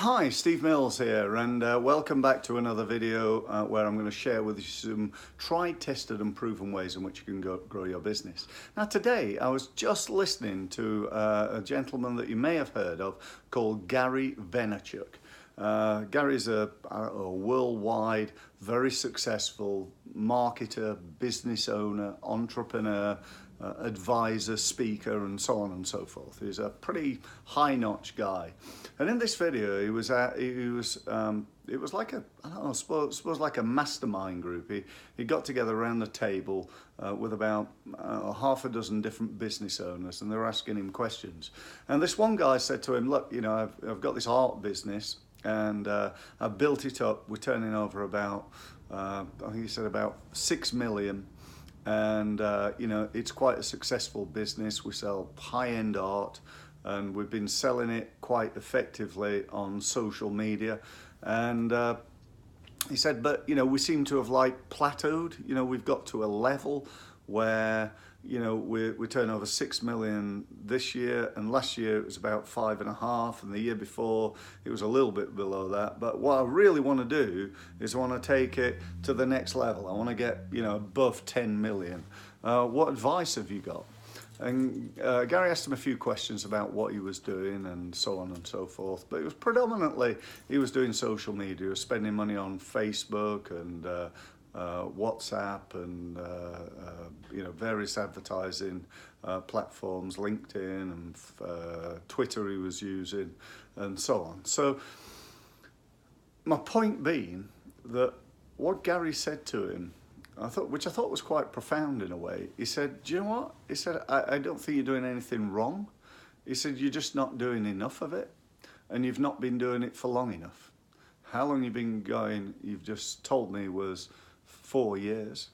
Hi, Steve Mills here, and welcome back to another video where I'm going to share with you some tried, tested and proven ways in which you can grow your business. Now today I was just listening to a gentleman that you may have heard of called Gary Vaynerchuk. Gary's a worldwide, very successful marketer, business owner, entrepreneur, advisor, speaker, and so on and so forth. He's a pretty high-notch guy. And in this video, it was like a, I don't know, suppose like a mastermind group. He got together around the table with about half a dozen different business owners, and they were asking him questions. And this one guy said to him, "Look, you know, I've got this art business, and I've built it up. We're turning over about, I think he said about 6 million. And you know, it's quite a successful business. We sell high-end art, and we've been selling it quite effectively on social media. And he said, but you know, we seem to have like plateaued. You know, we've got to a level where, you know, we turn over 6 million this year, and last year it was about 5.5, and the year before it was a little bit below that. But what I really want to do is I want to take it to the next level. I want to get, you know, above 10 million. What advice have you got?" And Gary asked him a few questions about what he was doing and so on and so forth. But it was predominantly, he was doing social media, he was spending money on Facebook and WhatsApp and you know, various advertising platforms, LinkedIn and Twitter he was using, and so on. So my point being that what Gary said to him, which I thought was quite profound in a way. He said, "Do you know what?" He said, I don't think you're doing anything wrong. He said, "You're just not doing enough of it, and you've not been doing it for long enough." How long you've been going, you've just told me, was 4 years.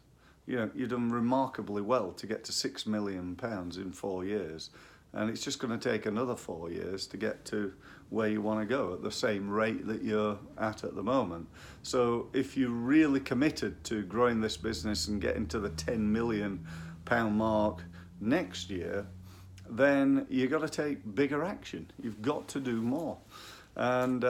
You know, you've done remarkably well to get to £6 million in 4 years. And it's just going to take another 4 years to get to where you want to go at the same rate that you're at the moment. So if you're really committed to growing this business and getting to the £10 million mark next year, then you've got to take bigger action. You've got to do more. And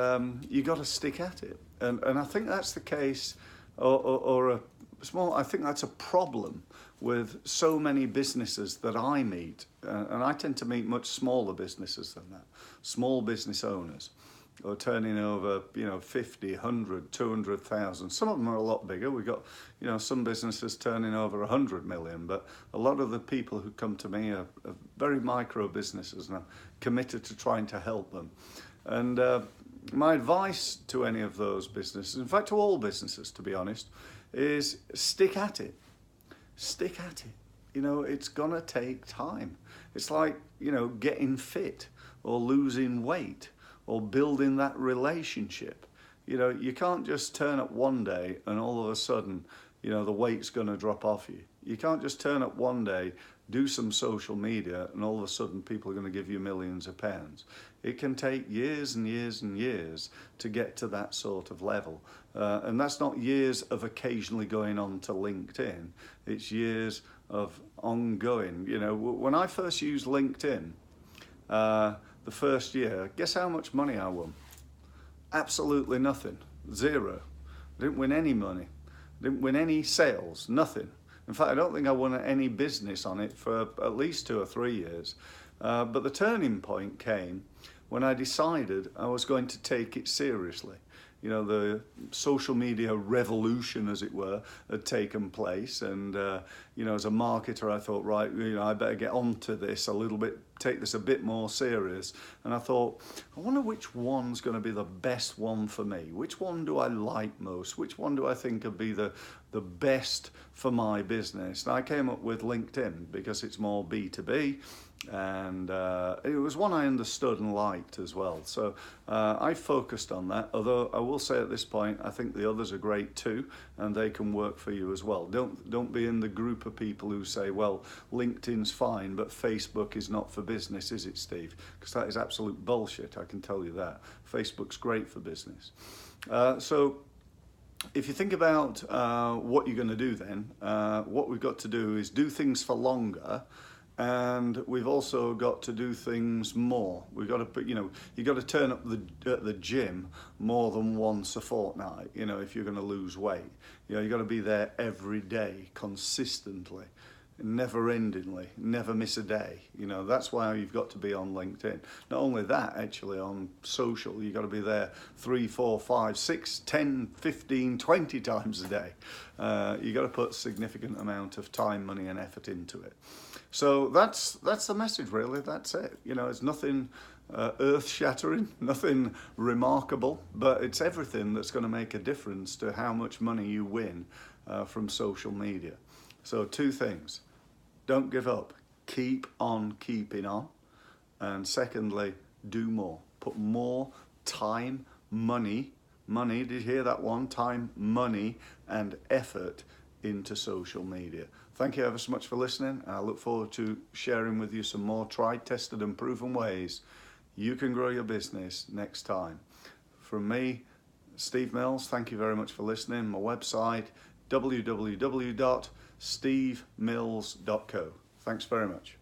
you've got to stick at it. And I think that's the case, I think that's a problem with so many businesses that I meet, and I tend to meet much smaller businesses than that, small business owners who are turning over, you know, 50, 100, 200,000. Some of them are a lot bigger. We've got, you know, some businesses turning over 100 million, but a lot of the people who come to me are very micro businesses, and I'm committed to trying to help them. And my advice to any of those businesses, in fact to all businesses to be honest, is stick at it. Stick at it. You know, it's gonna take time. It's like, you know, getting fit or losing weight or building that relationship. You know, you can't just turn up one day and all of a sudden, you know, the weight's gonna drop off you. You can't just turn up one day, do some social media, and all of a sudden people are going to give you millions of pounds. It can take years and years and years to get to that sort of level. And that's not years of occasionally going on to LinkedIn. It's years of ongoing. You know, when I first used LinkedIn, the first year, guess how much money I won? Absolutely nothing. Zero. I didn't win any money. I didn't win any sales. Nothing. In fact, I don't think I won any business on it for at least 2 or 3 years. But the turning point came when I decided I was going to take it seriously. You know, the social media revolution, as it were, had taken place. And, you know, as a marketer, I thought, right, you know, I better get onto this a little bit, take this a bit more serious. And I thought, I wonder which one's going to be the best one for me. Which one do I like most? Which one do I think would be the best for my business? And I came up with LinkedIn because it's more B2B. And it was one I understood and liked as well. So I focused on that, although I will say at this point, I think the others are great too, and they can work for you as well. Don't be in the group of people who say, well, LinkedIn's fine, but Facebook is not for business, is it, Steve? Because that is absolute bullshit, I can tell you that. Facebook's great for business. So if you think about what you're going to do then, what we've got to do is do things for longer And we've also got to do things more. We've got to put, you've got to turn up at the gym more than once a fortnight, if you're going to lose weight. You've got to be there every day, consistently, never-endingly, never miss a day. That's why you've got to be on LinkedIn. Not only that, actually, on social, you've got to be there 3, 4, 5, 6, 10, 15, 20 times a day. You've got to put a significant amount of time, money, and effort into it. So that's the message, really. That's it. It's nothing earth-shattering, nothing remarkable, but it's everything that's going to make a difference to how much money you win from social media. So 2 things. Don't give up. Keep on keeping on. And secondly, do more. Put more time, money, did you hear that one? Time, money, and effort into social media. Thank you ever so much for listening. I look forward to sharing with you some more tried, tested, and proven ways you can grow your business next time. From me, Steve Mills, thank you very much for listening. My website, www.stevemills.co. Thanks very much.